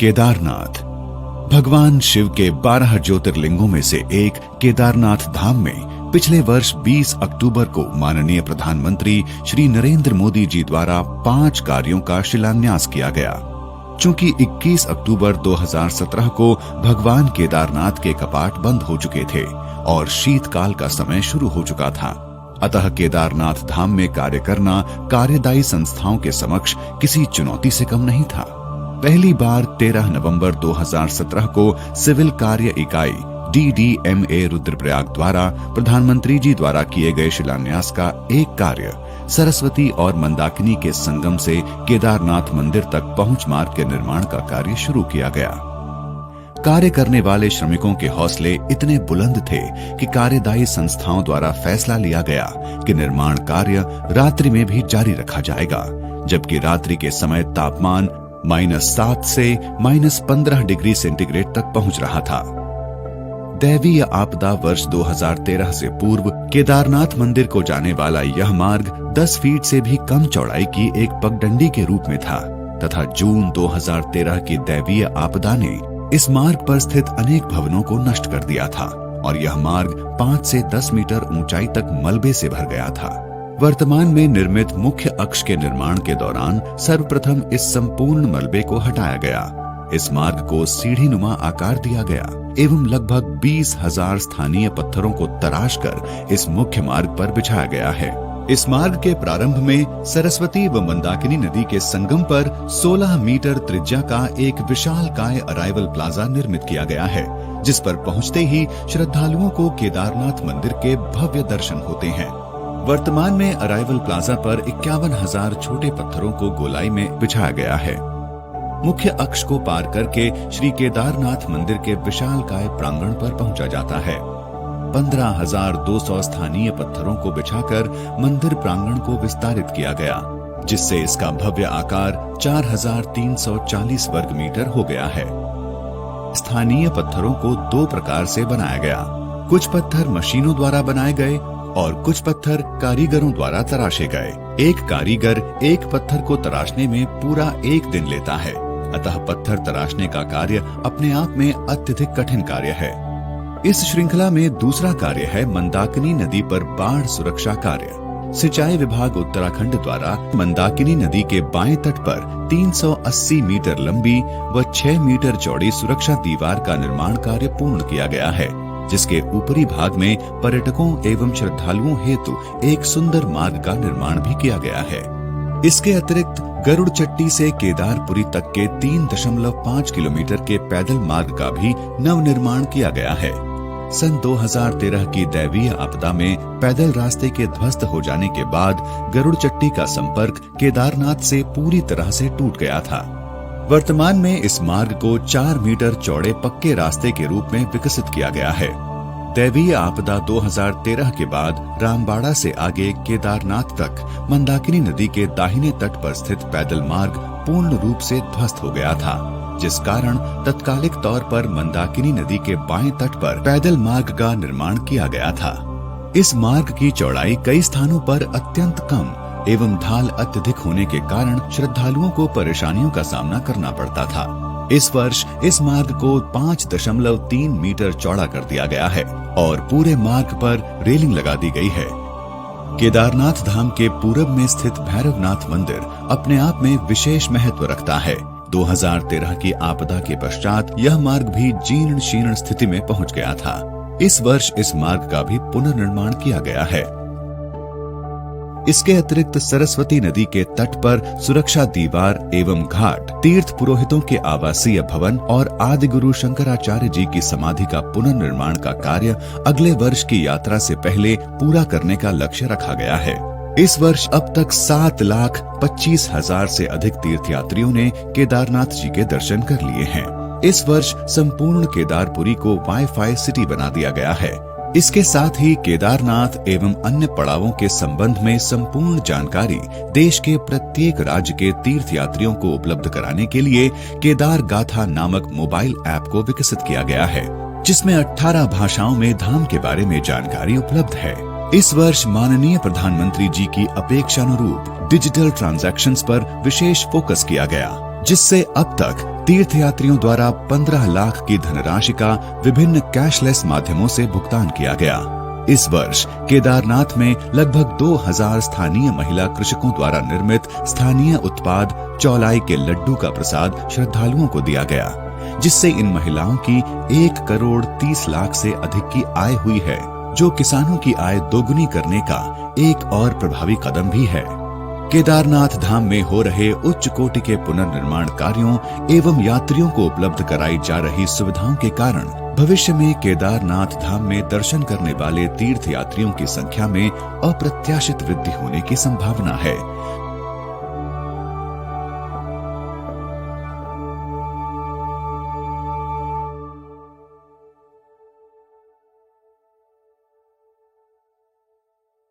केदारनाथ भगवान शिव के 12 ज्योतिर्लिंगों में से एक केदारनाथ धाम में पिछले वर्ष 20 अक्टूबर को माननीय प्रधानमंत्री श्री नरेंद्र मोदी जी द्वारा 5 कार्यों का शिलान्यास किया गया। चूंकि 21 अक्टूबर 2017 को भगवान केदारनाथ के कपाट बंद हो चुके थे और शीतकाल का समय शुरू हो चुका था, अतः केदारनाथ धाम में कार्य करना कार्यदायी संस्थाओं के समक्ष किसी चुनौती से कम नहीं था। पहली बार 13 नवंबर 2017 को सिविल कार्य इकाई DDMA रुद्रप्रयाग द्वारा प्रधानमंत्री जी द्वारा किए गए शिलान्यास का एक कार्य सरस्वती और मंदाकिनी के संगम से केदारनाथ मंदिर तक पहुंच मार्ग के निर्माण का कार्य शुरू किया गया। कार्य करने वाले श्रमिकों के हौसले इतने बुलंद थे कि कार्यदायी संस्थाओं द्वारा फैसला लिया गया कि निर्माण कार्य रात्रि में भी जारी रखा जाएगा, जबकि रात्रि के समय तापमान -7 से -15 डिग्री सेंटीग्रेड तक पहुंच रहा था। दैवीय आपदा वर्ष 2013 से पूर्व केदारनाथ मंदिर को जाने वाला यह मार्ग 10 फीट से भी कम चौड़ाई की एक पगडंडी के रूप में था तथा जून 2013 की दैवीय आपदा ने इस मार्ग पर स्थित अनेक भवनों को नष्ट कर दिया था और यह मार्ग 5 से 10 मीटर ऊंचाई तक मलबे से भर गया था। वर्तमान में निर्मित मुख्य अक्ष के निर्माण के दौरान सर्वप्रथम इस संपूर्ण मलबे को हटाया गया। इस मार्ग को सीढ़ीनुमा आकार दिया गया एवं लगभग 20,000 स्थानीय पत्थरों को तराश कर इस मुख्य मार्ग पर बिछाया गया है। इस मार्ग के प्रारंभ में सरस्वती व मंदाकिनी नदी के संगम पर 16 मीटर त्रिज्या का एक विशालकाय अराइवल प्लाजा निर्मित किया गया है, जिस पर पहुंचते ही श्रद्धालुओं को केदारनाथ मंदिर के भव्य दर्शन होते हैं। वर्तमान में अराइवल प्लाजा पर 51,000 छोटे पत्थरों को गोलाई में बिछाया गया है। मुख्य अक्ष को पार करके श्री केदारनाथ मंदिर के विशालकाय प्रांगण पर पहुंचा जाता है। 15,200 स्थानीय पत्थरों को बिछाकर मंदिर प्रांगण को विस्तारित किया गया, जिससे इसका भव्य आकार 4,340 वर्ग मीटर हो गया है। स्थानीय पत्थरों को 2 प्रकार से बनाया गया। कुछ पत्थर मशीनों द्वारा बनाए गए और कुछ पत्थर कारीगरों द्वारा तराशे गए। एक कारीगर एक पत्थर को तराशने में पूरा 1 दिन लेता है, अतः पत्थर तराशने का कार्य अपने आप में अत्यधिक कठिन कार्य है। इस श्रृंखला में दूसरा कार्य है मंदाकिनी नदी पर बाढ़ सुरक्षा कार्य। सिंचाई विभाग उत्तराखंड द्वारा मंदाकिनी नदी के बाएं तट पर 380 मीटर लंबी व 6 मीटर चौड़ी सुरक्षा दीवार का निर्माण कार्य पूर्ण किया गया है, जिसके ऊपरी भाग में पर्यटकों एवं श्रद्धालुओं हेतु एक सुंदर मार्ग का निर्माण भी किया गया है। इसके अतिरिक्त गरुड़ चट्टी से केदारपुरी तक के 3.5 किलोमीटर के पैदल मार्ग का भी नवनिर्माण किया गया है। सन 2013 की दैवीय आपदा में पैदल रास्ते के ध्वस्त हो जाने के बाद गरुड़ चट्टी का संपर्क केदारनाथ से पूरी तरह से टूट गया था। वर्तमान में इस मार्ग को 4 मीटर चौड़े पक्के रास्ते के रूप में विकसित किया गया है। दैवीय आपदा 2013 के बाद रामबाड़ा से आगे केदारनाथ तक मंदाकिनी नदी के दाहिने तट पर स्थित पैदल मार्ग पूर्ण रूप से ध्वस्त हो गया था, जिस कारण तत्कालिक तौर पर मंदाकिनी नदी के बाएं तट पर पैदल मार्ग का निर्माण किया गया था। इस मार्ग की चौड़ाई कई स्थानों पर अत्यंत कम एवं ढाल अत्यधिक होने के कारण श्रद्धालुओं को परेशानियों का सामना करना पड़ता था। इस वर्ष इस मार्ग को 5.3 मीटर चौड़ा कर दिया गया है और पूरे मार्ग पर रेलिंग लगा दी गई है। केदारनाथ धाम के पूरब में स्थित भैरवनाथ मंदिर अपने आप में विशेष महत्व रखता है। 2013 की आपदा के पश्चात यह मार्ग भी जीर्ण शीर्ण स्थिति में पहुंच गया था। इस वर्ष इस मार्ग का भी पुनर्निर्माण किया गया है। इसके अतिरिक्त सरस्वती नदी के तट पर सुरक्षा दीवार एवं घाट, तीर्थ पुरोहितों के आवासीय भवन और आदि गुरु शंकराचार्य जी की समाधि का पुनर्निर्माण का कार्य अगले वर्ष की यात्रा से पहले पूरा करने का लक्ष्य रखा गया है। इस वर्ष अब तक 7,25,000 से अधिक तीर्थयात्रियों ने केदारनाथ जी के दर्शन कर लिए हैं। इस वर्ष संपूर्ण केदारपुरी को वाईफाई सिटी बना दिया गया है। इसके साथ ही केदारनाथ एवं अन्य पड़ावों के संबंध में संपूर्ण जानकारी देश के प्रत्येक राज्य के तीर्थयात्रियों को उपलब्ध कराने के लिए केदार गाथा नामक मोबाइल ऐप को विकसित किया गया है, जिसमें 18 भाषाओं में धाम के बारे में जानकारी उपलब्ध है। इस वर्ष माननीय प्रधानमंत्री जी की अपेक्षानुरूप डिजिटल ट्रांजैक्शंस पर विशेष फोकस किया गया। जिससे अब तक तीर्थयात्रियों द्वारा 15 लाख की धनराशि का विभिन्न कैशलेस माध्यमों से भुगतान किया गया। इस वर्ष केदारनाथ में लगभग 2000 स्थानीय महिला कृषकों द्वारा निर्मित स्थानीय उत्पाद चौलाई के लड्डू का प्रसाद श्रद्धालुओं को दिया गया, जिससे इन महिलाओं की 1 करोड़ 30 लाख से अधिक की आय हुई है, जो किसानों की आय दोगुनी करने का एक और प्रभावी कदम भी है। केदारनाथ धाम में हो रहे उच्च कोटि के पुनर्निर्माण कार्यों एवं यात्रियों को उपलब्ध कराई जा रही सुविधाओं के कारण भविष्य में केदारनाथ धाम में दर्शन करने वाले तीर्थयात्रियों की संख्या में अप्रत्याशित वृद्धि होने की संभावना है,